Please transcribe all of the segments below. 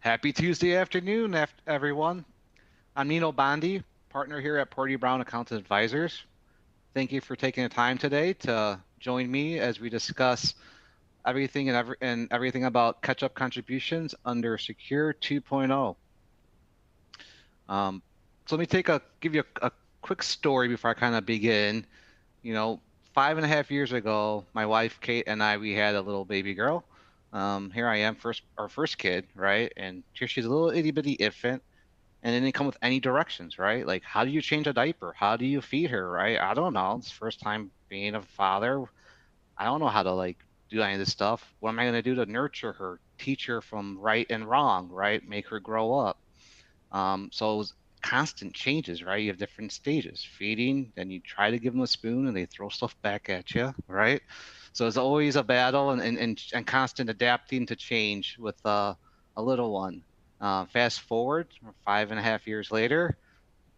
Happy Tuesday afternoon, everyone. I'm Nino Bondi, partner here at Porte Brown Accountant Advisors. Thank you for taking the time today to join me as we discuss everything about catch-up contributions under Secure 2.0. Um, so let me give you a quick story before I kind of begin. You know, 5.5 years ago, my wife Kate and we had a little baby girl. Here I am, our first kid, right? And here she's a little itty bitty infant, and it didn't come with any directions, right? Like, how do you change a diaper? How do you feed her, right? I don't know. It's first time being a father. I don't know how to do any of this stuff. What am I going to do to nurture her, teach her from right and wrong, right? Make her grow up. So it was constant changes, right? You have different stages. Feeding, then you try to give them a spoon and they throw stuff back at you, right? So it's always a battle and constant adapting to change with a little one. Fast forward 5.5 years later,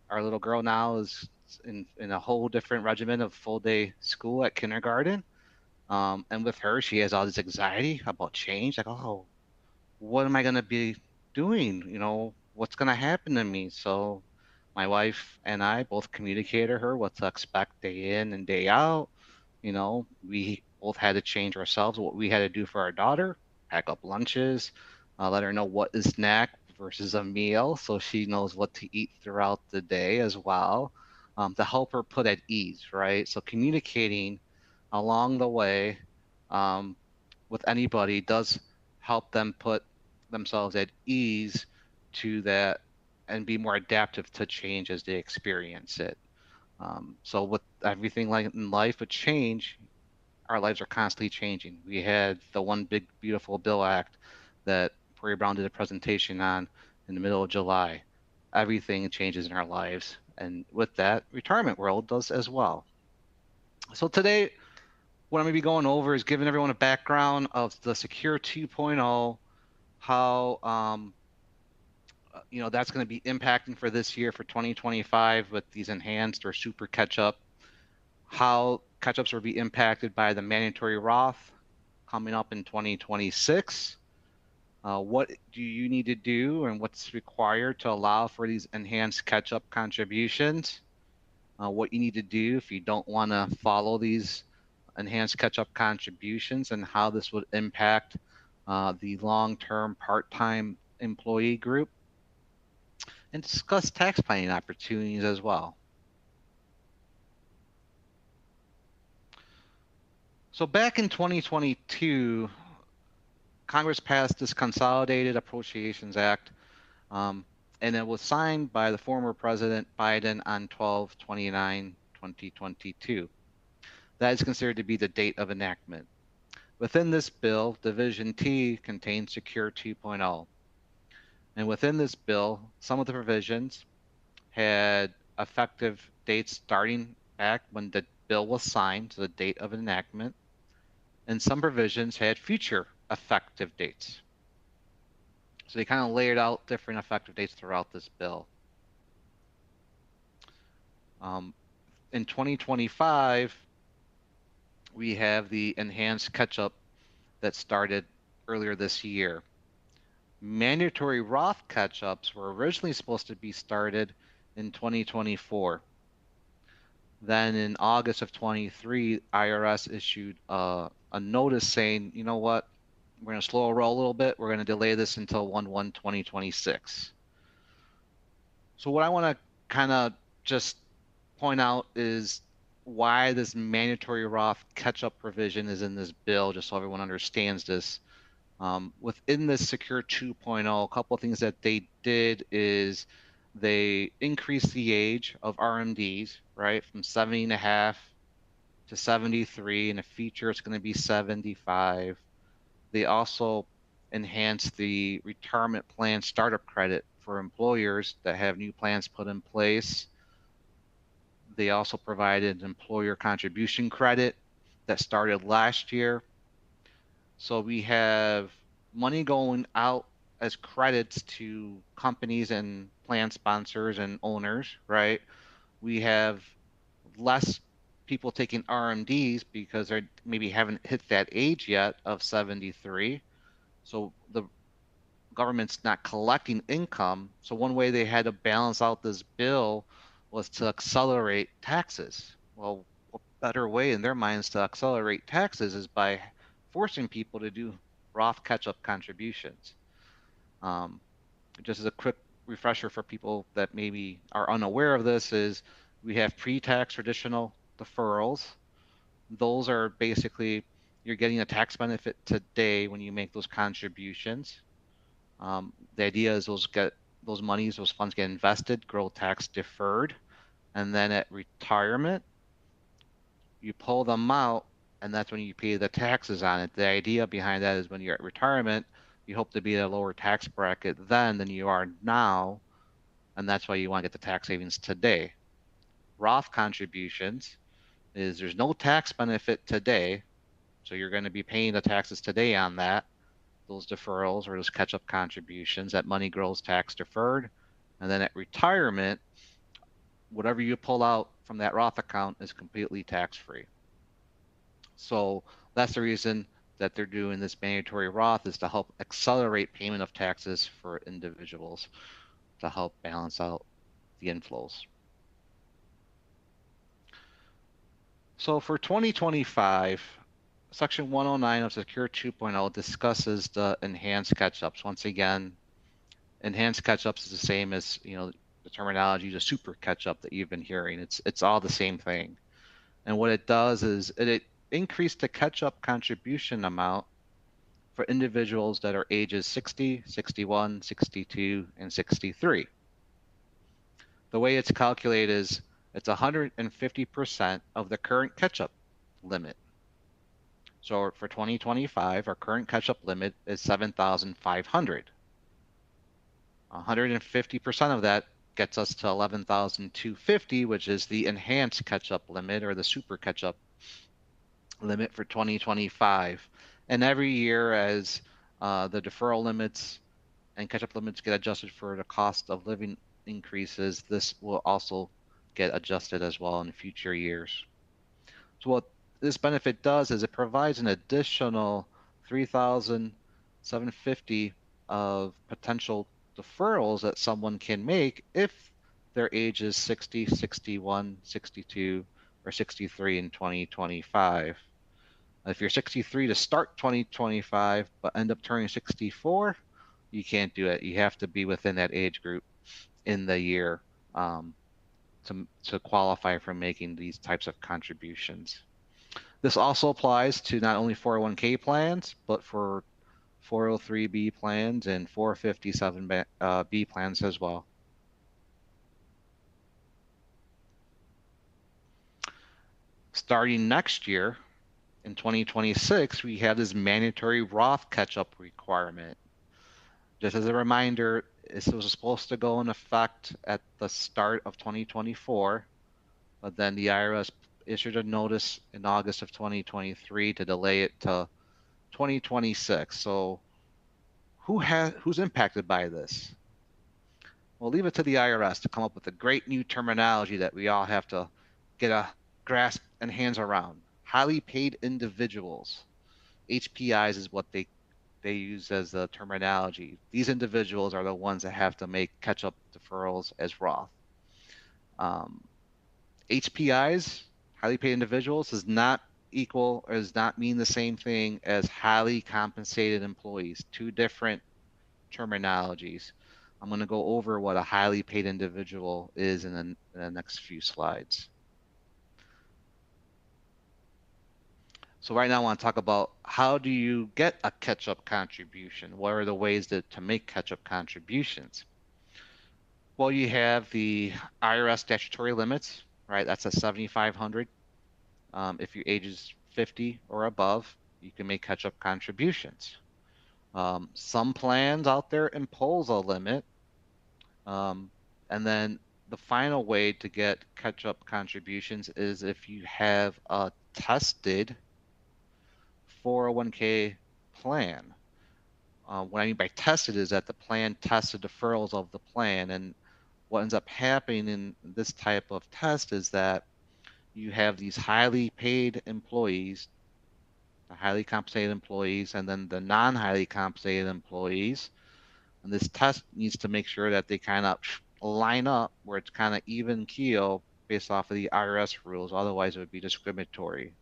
our little girl now is in a whole different regimen of full day school at kindergarten. And with her, she has all this anxiety about change. Like, oh, what am I going to be doing? What's going to happen to me? So my wife and I both communicated to her what to expect day in and day out. We both had to change ourselves, what we had to do for our daughter, pack up lunches, let her know what is snack versus a meal, so she knows what to eat throughout the day as well, to help her put at ease, right? So communicating along the way um, with anybody does help them put themselves at ease to that and be more adaptive to change as they experience it. So with everything like in life, with change, our lives are constantly changing. We had the one big beautiful bill act that Prairie Brown did a presentation on in the middle of July. Everything changes in our lives, and with that, retirement world does as well. So today, what I'm going to be going over is giving everyone a background of the Secure 2.0, how that's going to be impacting for this year for 2025 with these enhanced or super catch-up, how catch-ups will be impacted by the mandatory Roth coming up in 2026. What do you need to do and what's required to allow for these enhanced catch-up contributions? What you need to do if you don't want to follow these enhanced catch-up contributions, and how this would impact the long-term part-time employee group, and discuss tax planning opportunities as well. So back in 2022, Congress passed this Consolidated Appropriations Act, um, and it was signed by the former President Biden on 12/29/2022. That is considered to be the date of enactment. Within this bill, Division T contains Secure 2.0. And within this bill, some of the provisions had effective dates starting back when the bill was signed, so the date of enactment, and some provisions had future effective dates. So they kind of layered out different effective dates throughout this bill. Um, in 2025, we have the enhanced catch-up that started earlier this year. Mandatory Roth catch-ups were originally supposed to be started in 2024. Then in August of 23, IRS issued a notice saying, you know what, we're going to slow a roll a little bit. We're going to delay this until 1/1/2026. So what I want to kind of just point out is why this mandatory Roth catch-up provision is in this bill, just so everyone understands this. Within this Secure 2.0, a couple of things that they did is they increased the age of RMDs, right, from 70 and a half to 73. In the future, it's going to be 75. They also enhanced the retirement plan startup credit for employers that have new plans put in place. They also provided employer contribution credit that started last year. So we have money going out as credits to companies and plan sponsors and owners, right? We have less people taking RMDs because they maybe haven't hit that age yet of 73. So the government's not collecting income. So one way they had to balance out this bill was to accelerate taxes. Well, what better way in their minds to accelerate taxes is by forcing people to do Roth catch-up contributions. Just as a quick refresher for people that maybe are unaware of this is we have pre-tax traditional deferrals. Those are basically you're getting a tax benefit today when you make those contributions. The idea is those funds get invested, grow tax deferred, and then at retirement, you pull them out, and that's when you pay the taxes on it. The idea behind that is when you're at retirement, you hope to be at a lower tax bracket then than you are now, and that's why you want to get the tax savings today. Roth contributions is there's no tax benefit today, so you're going to be paying the taxes today on that, those deferrals or those catch-up contributions. That money grows tax deferred, and then at retirement, whatever you pull out from that Roth account is completely tax-free. So that's the reason that they're doing this mandatory Roth, is to help accelerate payment of taxes for individuals to help balance out the inflows. So for 2025, Section 109 of Secure 2.0 discusses the enhanced catch-ups. Once again, enhanced catch-ups is the same as, the terminology, the super catch-up that you've been hearing. It's all the same thing. And what it does is it increased the catch-up contribution amount for individuals that are ages 60, 61, 62, and 63. The way it's calculated is it's 150% of the current catch-up limit. So for 2025, our current catch-up limit is 7,500. 150% of that gets us to 11,250, which is the enhanced catch-up limit or the super catch-up limit for 2025. And every year as the deferral limits and catch-up limits get adjusted for the cost of living increases, this will also get adjusted as well in future years. So what this benefit does is it provides an additional 3,750 of potential deferrals that someone can make if their age is 60, 61, 62, or 63 in 2025. If you're 63 to start 2025 but end up turning 64, you can't do it. You have to be within that age group in the year to qualify for making these types of contributions. This also applies to not only 401k plans, but for 403b plans and 457b plans as well. Starting next year, in 2026, we have this mandatory Roth catch-up requirement. Just as a reminder, this was supposed to go in effect at the start of 2024, but then the IRS issued a notice in August of 2023 to delay it to 2026. So who's impacted by this? We'll leave it to the IRS to come up with a great new terminology that we all have to get a grasp and hands around. Highly paid individuals. HPIs is what they use as the terminology. These individuals are the ones that have to make catch-up deferrals as Roth. HPIs, highly paid individuals, does not mean the same thing as highly compensated employees. Two different terminologies. I'm going to go over what a highly paid individual is in the next few slides. So right now I want to talk about how do you get a catch-up contribution? What are the ways to make catch-up contributions? Well, you have the IRS statutory limits, right? That's a 7,500. If your age is 50 or above, you can make catch-up contributions. Some plans out there impose a limit. And then the final way to get catch-up contributions is if you have a tested 401k plan. What I mean by tested is that the plan tests the deferrals of the plan, and what ends up happening in this type of test is that you have these highly paid employees, the highly compensated employees, and then the non-highly compensated employees. And this test needs to make sure that they kind of line up where it's kind of even keel based off of the IRS rules. Otherwise, it would be discriminatory.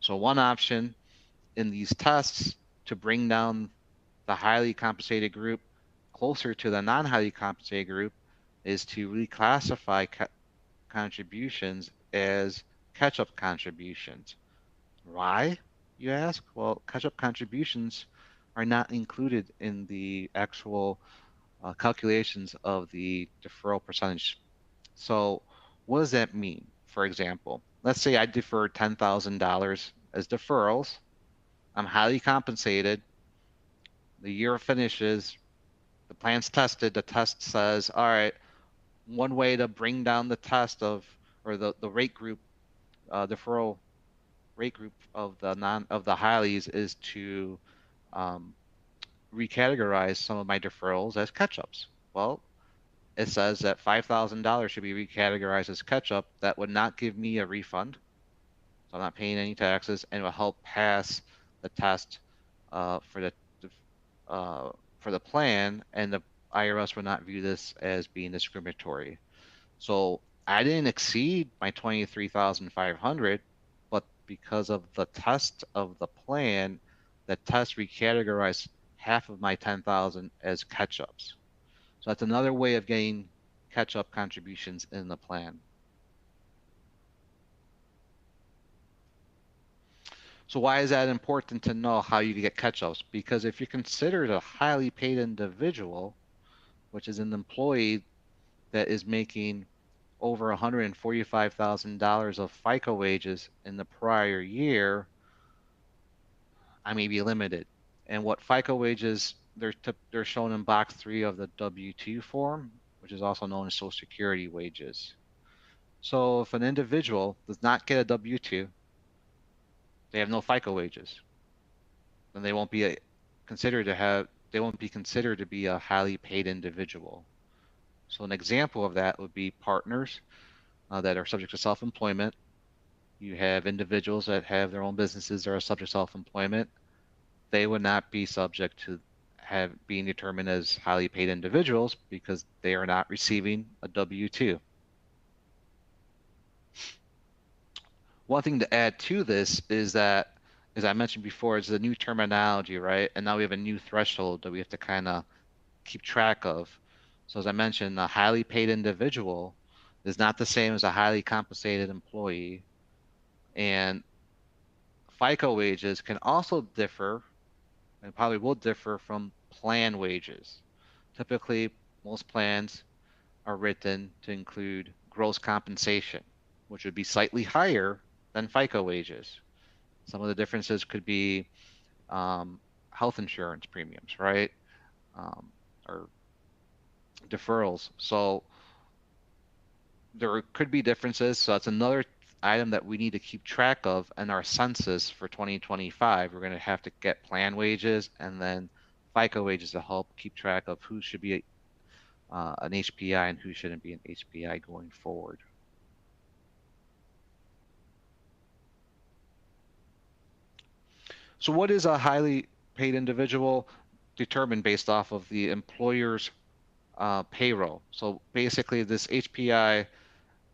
So one option in these tests to bring down the highly compensated group closer to the non-highly compensated group is to reclassify contributions as catch-up contributions. Why, you ask? Well, catch-up contributions are not included in the actual calculations of the deferral percentage. So what does that mean? For example, let's say I defer $10,000 as deferrals. I'm highly compensated. The year finishes, the plan's tested. The test says, all right, one way to bring down the test of or the rate group deferral rate group of the highlies is to um, recategorize some of my deferrals as catch-ups. Well, it says that $5,000 should be recategorized as catch-up. That would not give me a refund, so I'm not paying any taxes, and it will help pass the test for the plan, and the IRS would not view this as being discriminatory. So I didn't exceed my 23,500, but because of the test of the plan, the test recategorized half of my 10,000 as catch-ups. So that's another way of getting catch-up contributions in the plan. So why is that important to know how you get catch-ups? Because if you're considered a highly paid individual, which is an employee that is making over $145,000 of FICA wages in the prior year, I may be limited. And what FICA wages, they're shown in box 3 of the W-2 form, which is also known as Social Security wages. So if an individual does not get a W-2, they have no FICA wages, then they won't be considered to be a highly paid individual. So an example of that would be partners that are subject to self-employment. You have individuals that have their own businesses that are subject to self-employment. They would not be subject to being determined as highly paid individuals because they are not receiving a W-2. One thing to add to this is that, as I mentioned before, it's the new terminology, right? And now we have a new threshold that we have to kind of keep track of. So as I mentioned, a highly paid individual is not the same as a highly compensated employee. And FICA wages can also differ and probably will differ from plan wages. Typically, most plans are written to include gross compensation, which would be slightly higher than FICA wages. Some of the differences could be health insurance premiums, right? Or deferrals. So there could be differences. So that's another item that we need to keep track of in our census for 2025. We're going to have to get plan wages and then FICA wages to help keep track of who should be an HPI and who shouldn't be an HPI going forward. So what is a highly paid individual? Determined based off of the employer's payroll. So basically this HPI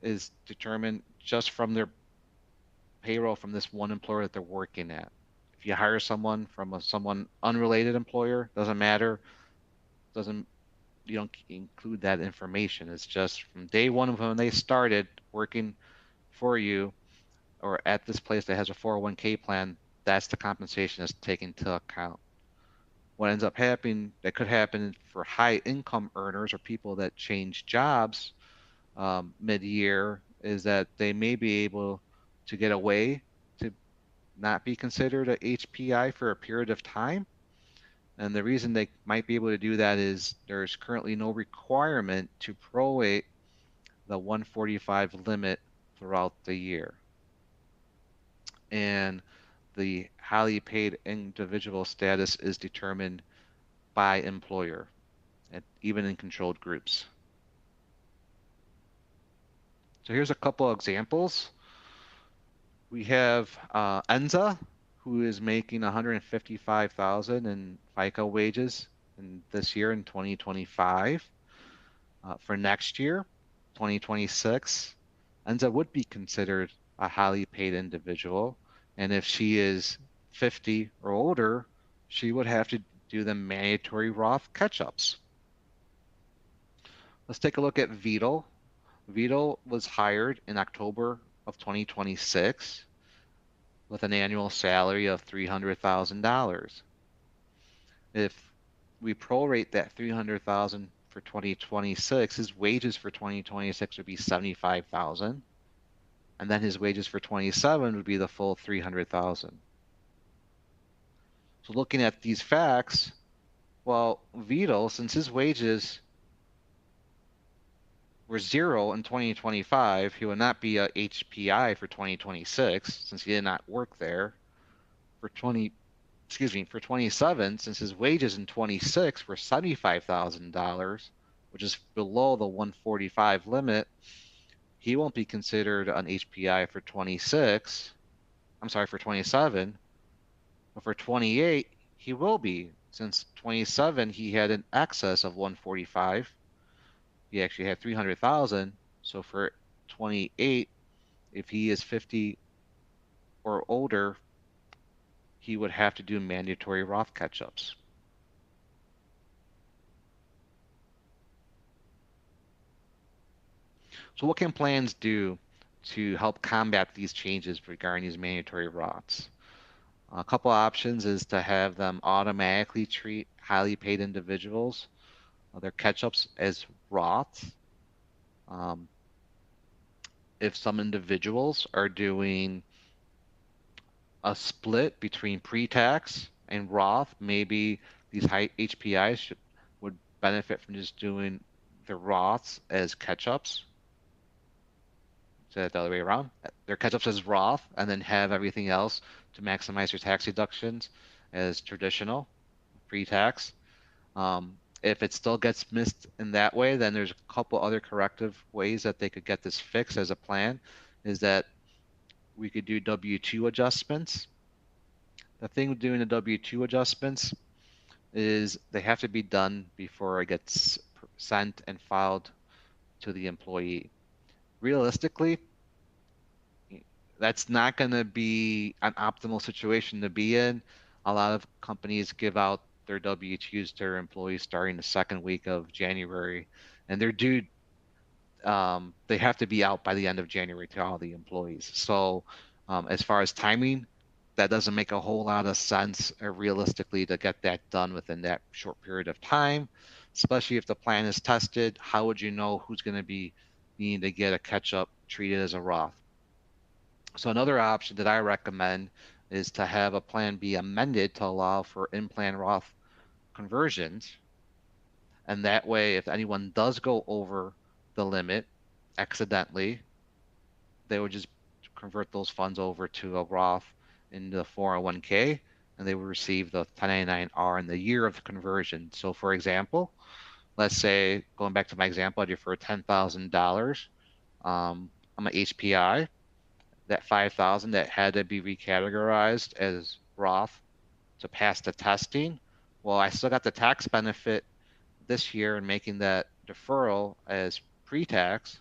is determined just from their payroll from this one employer that they're working at. If you hire someone from someone unrelated employer, doesn't matter. You don't include that information. It's just from day one of when they started working for you or at this place that has a 401k plan, that's the compensation that's taken into account. What ends up happening, that could happen for high income earners or people that change jobs mid-year, is that they may be able to get away to not be considered a HPI for a period of time. And the reason they might be able to do that is there's currently no requirement to prorate the 145 limit throughout the year. And the highly paid individual status is determined by employer, and even in controlled groups. So here's a couple examples. We have Enza, who is making 155,000 in FICA wages. in this year in 2025. For next year, 2026, Enza would be considered a highly paid individual. And if she is 50 or older, she would have to do the mandatory Roth catch-ups. Let's take a look at Vital. Vital was hired in October of 2026 with an annual salary of $300,000. If we prorate that 300,000 for 2026, his wages for 2026 would be 75,000, and then his wages for 27 would be the full 300,000. So looking at these facts, well, Vito, since his wages were zero in 2025, he would not be a HPI for 2026 since he did not work there. For 27, since his wages in 26 were $75,000, which is below the 145 limit, he won't be considered an HPI for 26. I'm sorry, for 27, but for 28, he will be. Since 27, he had an excess of 145. He actually had 300,000. So for 28, if he is 50 or older, he would have to do mandatory Roth catch-ups. So what can plans do to help combat these changes regarding these mandatory Roths? A couple options is to have them automatically treat highly paid individuals, their catch-ups as Roths. If some individuals are doing a split between pre-tax and Roth, maybe these high HPIs would benefit from just doing the Roths as catch-ups. So the other way around. Their catch-ups as Roth, and then have everything else to maximize your tax deductions as traditional pre-tax. If it still gets missed in that way, then there's a couple other corrective ways that they could get this fixed as a plan, is that we could do W-2 adjustments. The thing with doing the W-2 adjustments is they have to be done before it gets sent and filed to the employee. Realistically, that's not going to be an optimal situation to be in. A lot of companies give out their W-2s to their employees starting the second week of January, and they're due. They have to be out by the end of January to all the employees. So, as far as timing, that doesn't make a whole lot of sense realistically to get that done within that short period of time, especially if the plan is tested. How would you know who's going to be needing to get a catch-up treated as a Roth? So another option that I recommend is to have a plan be amended to allow for in-plan Roth conversions. And that way, if anyone does go over the limit accidentally, they would just convert those funds over to a Roth in the 401k, and they would receive the 1099-R in the year of the conversion. So for example, let's say, going back to my example, I defer $10,000. I'm an HPI. That 5,000 that had to be recategorized as Roth to pass the testing. Well, I still got the tax benefit this year in making that deferral as pre-tax,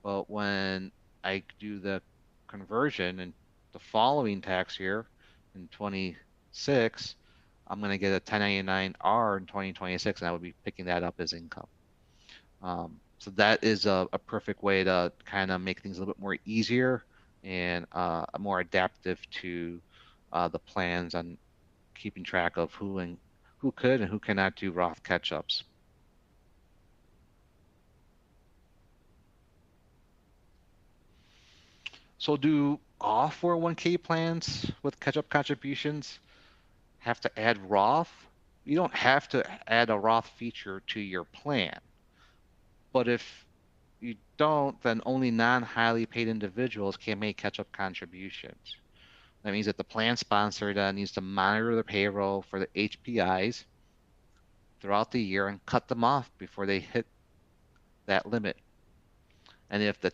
but when I do the conversion in the following tax year in 26, I'm going to get a 1099-R in 2026, and I would be picking that up as income. So that is a perfect way to kind of make things a little bit more easier and more adaptive to the plans on keeping track of who could and who cannot do Roth catch-ups. So do all 401k plans with catch-up contributions have to add Roth? You don't have to add a Roth feature to your plan. But if you don't, then only non-highly paid individuals can make catch-up contributions. That means that the plan sponsor then needs to monitor the payroll for the HPIs throughout the year and cut them off before they hit that limit. And if the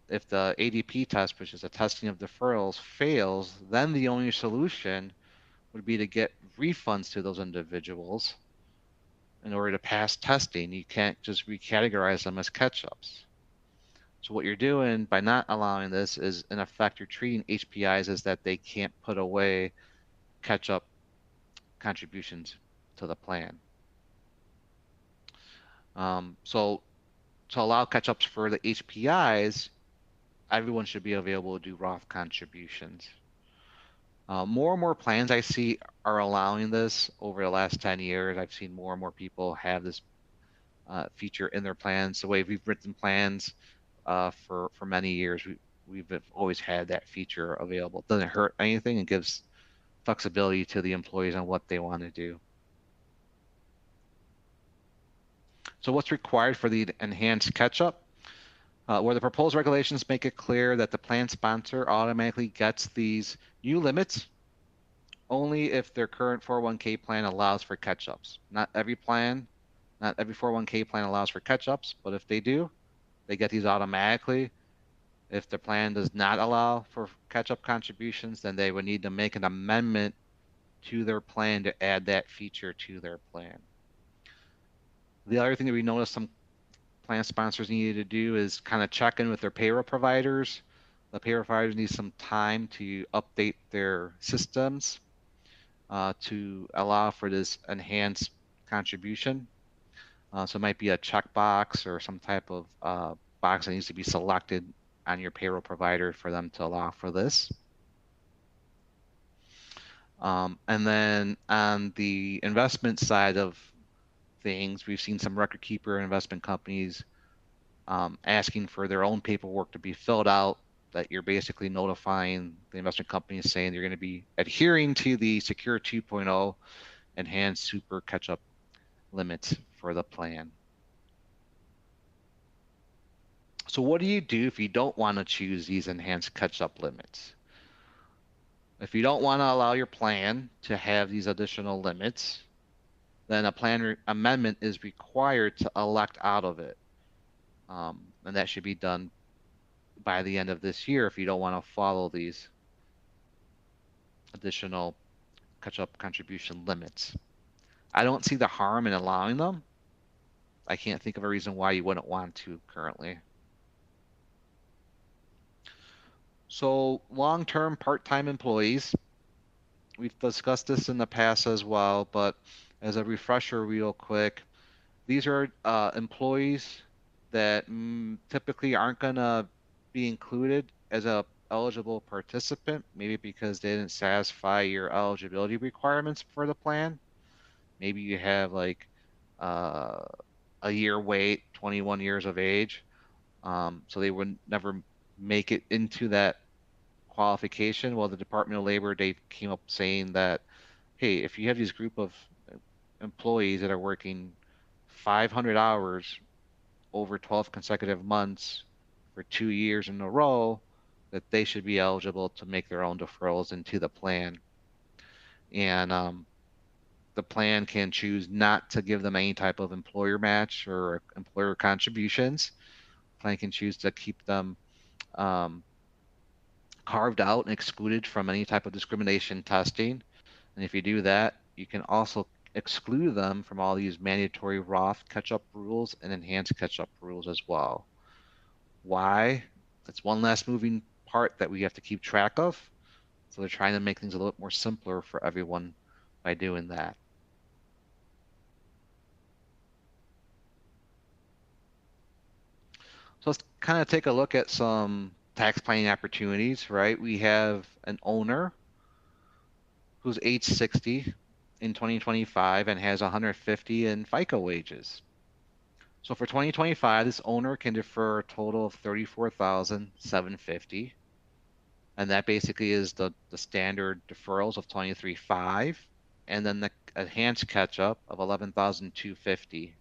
ADP test, which is a testing of deferrals, fails, then the only solution would be to get refunds to those individuals in order to pass testing. You can't just recategorize them as catch-ups. So what you're doing by not allowing this is, in effect, you're treating HPIs as that they can't put away catch-up contributions to the plan. So to allow catch-ups for the HPIs, everyone should be available to do Roth contributions. More and more plans I see are allowing this over the last 10 years. I've seen more and more people have this feature in their plans. The way we've written plans for many years, we've always had that feature available. It doesn't hurt anything and gives flexibility to the employees on what they want to do. So what's required for the enhanced catch-up? Where the proposed regulations make it clear that the plan sponsor automatically gets these new limits only if their current 401k plan allows for catch-ups. Not every 401k plan allows for catch-ups, but if they do, they get these automatically. If the plan does not allow for catch-up contributions, then they would need to make an amendment to their plan to add that feature to their plan. The other thing that we noticed some plan sponsors needed to do is kind of check in with their payroll providers. The payroll providers need some time to update their systems to allow for this enhanced contribution. So it might be a checkbox or some type of box that needs to be selected on your payroll provider for them to allow for this. And then on the investment side of things, we've seen some record keeper investment companies asking for their own paperwork to be filled out, that you're basically notifying the investment companies saying you're going to be adhering to the Secure 2.0 enhanced super catch-up limits for the plan. So what do you do if you don't want to choose these enhanced catch-up limits? If you don't want to allow your plan to have these additional limits, then a plan amendment is required to elect out of it. And that should be done by the end of this year if you don't want to follow these additional catch-up contribution limits. I don't see the harm in allowing them. I can't think of a reason why you wouldn't want to currently. So long-term part-time employees, we've discussed this in the past as well, but as a refresher real quick, these are employees that typically aren't going to be included as a eligible participant, maybe because they didn't satisfy your eligibility requirements for the plan. Maybe you have like a year wait, 21 years of age, so they would never make it into that qualification. Well, the Department of Labor, they came up saying that, hey, if you have this group of employees that are working 500 hours over 12 consecutive months for 2 years in a row, that they should be eligible to make their own deferrals into the plan. And the plan can choose not to give them any type of employer match or employer contributions. The plan can choose to keep them carved out and excluded from any type of discrimination testing. And if you do that, you can also exclude them from all these mandatory Roth catch-up rules and enhanced catch-up rules as well. Why? That's one last moving part that we have to keep track of. So they're trying to make things a little bit more simpler for everyone by doing that. So let's kind of take a look at some tax planning opportunities, right? We have an owner who's age 60 in 2025 and has 150 in FICA wages. So for 2025, this owner can defer a total of $34,750. And that basically is the standard deferrals of 23.5, and then the enhanced catch-up of 11,250.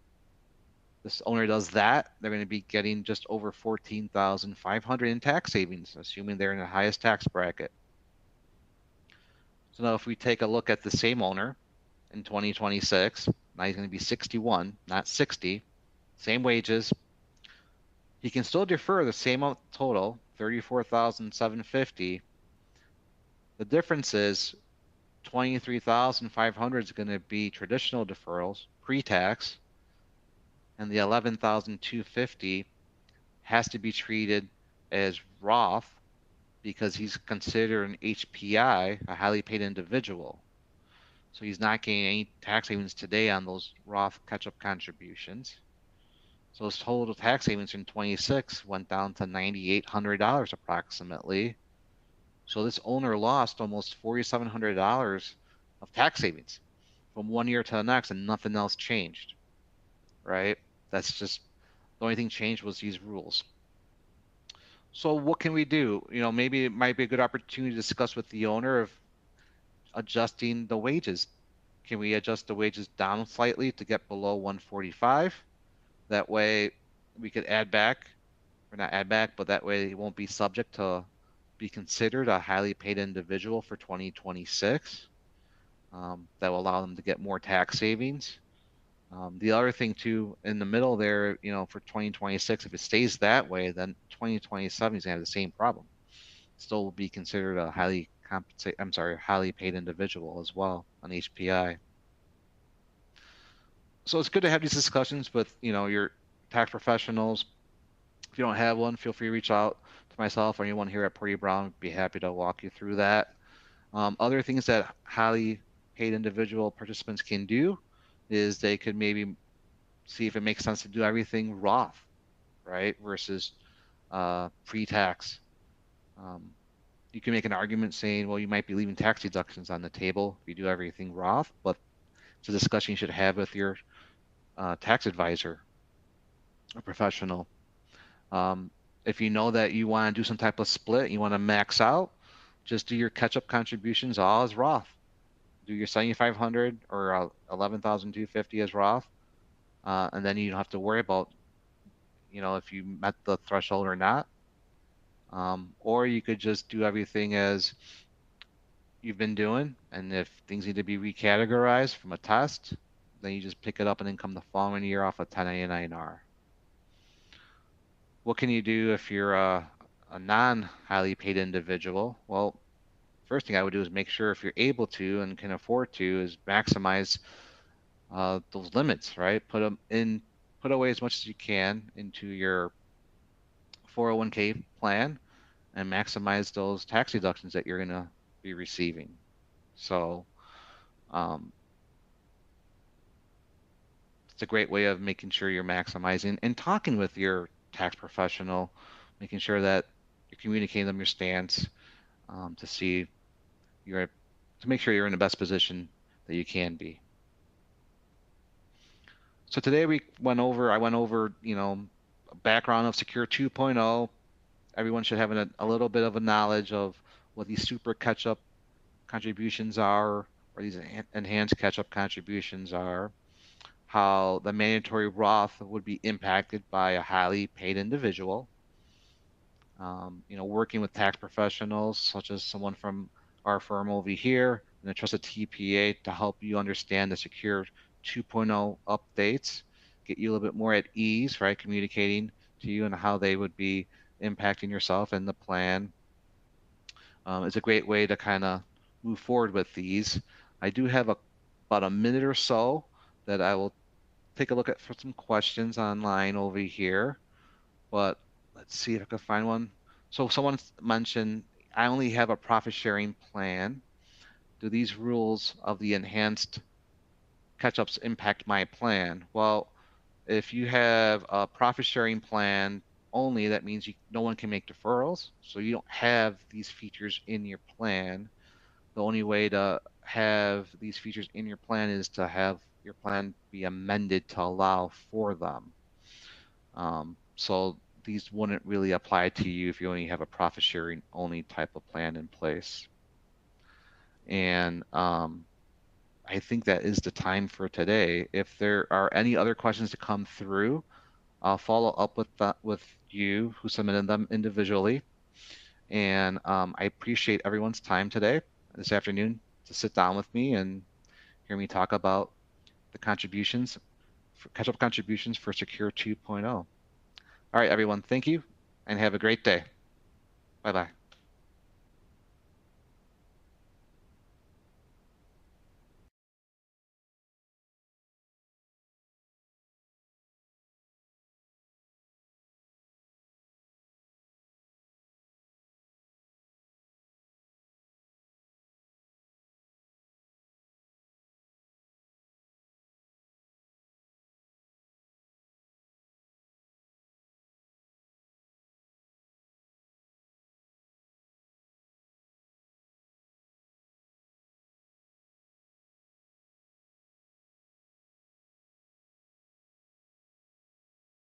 This owner does that, they're going to be getting just over 14,500 in tax savings, assuming they're in the highest tax bracket. So now if we take a look at the same owner in 2026, now he's going to be 61, not 60, same wages. He can still defer the same total, 34,750. The difference is $23,500 is going to be traditional deferrals, pre-tax, and the $11,250 has to be treated as Roth because he's considered an HPI, a highly paid individual. So he's not getting any tax savings today on those Roth catch-up contributions. So his total tax savings in 26 went down to $9,800 approximately. So this owner lost almost $4,700 of tax savings from one year to the next, and nothing else changed, right? That's just the only thing changed was these rules. So what can we do? Maybe it might be a good opportunity to discuss with the owner of adjusting the wages. Can we adjust the wages down slightly to get below 145? That way we could add back, or not add back, but that way he won't be subject to be considered a highly paid individual for 2026. That will allow them to get more tax savings. The other thing too, in the middle there, for 2026, if it stays that way, then 2027 is going to have the same problem. Still will be considered a highly paid individual as well on HPI. So it's good to have these discussions with, your tax professionals. If you don't have one, feel free to reach out to myself or anyone here at Porte Brown. I'd be happy to walk you through that. Other things that highly paid individual participants can do is they could maybe see if it makes sense to do everything Roth, right, versus pre-tax. You can make an argument saying, well, you might be leaving tax deductions on the table if you do everything Roth, but it's a discussion you should have with your tax advisor, a professional. If you know that you want to do some type of split, you want to max out, just do your catch-up contributions all as Roth. Do your 7,500 or 11,250 as Roth, and then you don't have to worry about, if you met the threshold or not. Or you could just do everything as you've been doing, and if things need to be recategorized from a test, then you just pick it up and then come the following year off a 1099-R. What can you do if you're a non-highly paid individual? Well, first thing I would do is make sure if you're able to and can afford to is maximize those limits, right? Put away as much as you can into your 401k plan and maximize those tax deductions that you're going to be receiving. So it's a great way of making sure you're maximizing and talking with your tax professional, making sure that you're communicating them your stance to make sure you're in the best position that you can be. So today I went over, a background of Secure 2.0. Everyone should have a little bit of a knowledge of what these super catch-up contributions are, or these enhanced catch-up contributions are, how the mandatory Roth would be impacted by a highly paid individual. Working with tax professionals such as someone from our firm over here and a trusted TPA to help you understand the Secure 2.0 updates, get you a little bit more at ease, right? Communicating to you and how they would be impacting yourself and the plan. It's a great way to kind of move forward with these. I do have about a minute or so that I will take a look at for some questions online over here, but let's see if I can find one. So someone mentioned, I only have a profit sharing plan. Do these rules of the enhanced catch-ups impact my plan? Well, if you have a profit sharing plan only, that means no one can make deferrals. So you don't have these features in your plan. The only way to have these features in your plan is to have your plan be amended to allow for them. So these wouldn't really apply to you if you only have a profit sharing only type of plan in place. And I think that is the time for today. If there are any other questions to come through, I'll follow up with you who submitted them individually. And I appreciate everyone's time today, this afternoon, to sit down with me and hear me talk about the contributions, catch-up contributions for Secure 2.0. All right, everyone, thank you, and have a great day. Bye-bye.